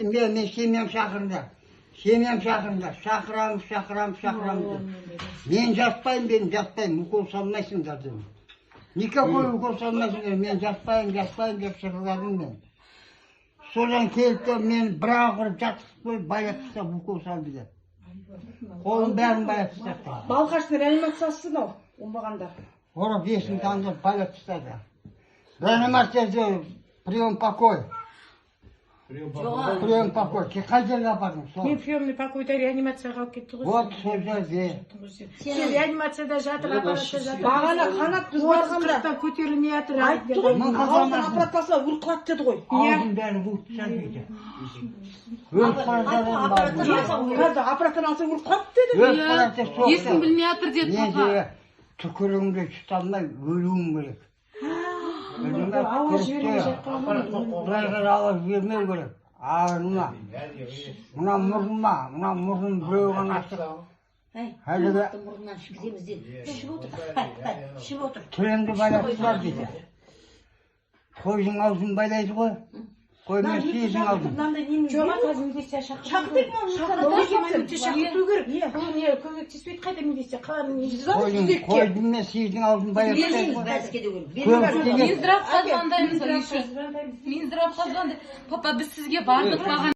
Айттым, мен семьям шақырды. Семьям шақырды. Шақырам. Мен жатпаймын, укол салмайсыңдар дедім. Никакой укол салмайсыңдар, мен жатпаймын деп шықырдым мен. Содан келді, мен бір ағырып жатып қойып, байлап тастап укол салды деп. Қолым бәрін байлап тастады. Балқаштың реанимациясы да оңбағанда. Орып есін таңдырып байлап тастады. Реанимациясы прием покой. Прием покой. Қай жерге апардың? Мен приемный покойда реанимацияға алып кетті ғой. Вот сол жерде. Сен реанимацияда жатыр, аппаратта жатыр. Бағана қанат біз барғанда көтерілмей жатыр. Айтты ғой, аузын аппараттасына өліп қалады деді ғой. Аузын бәрін өліп тастады дейді. Өліп қалады. Аппараттан алса өліп қалады деді. Есін білмей жатыр деді папа. Мен түкіріңді жұталмай өлуім керек. Ауа жібермей жатқан. Құдайға ауа жібермеу керек. Мына мұрным біреуған ашық. Мұрнынан ішкіземіз деді. Ішіп отыр. Тіліңді байлатсыздар дейді. Қойдың аузын байлайды ғой. Қой мен сүйіздің аузын. Жоға қазір милиция шақырту керек. Бұл көмектеспейді, қайда милиция қаланың Қойдың мен сүйіздің аузын байлатсыздар. Минздравқа звондаймыз. Минздравқа звондаймыз. Папа, біз сізге бардық маған.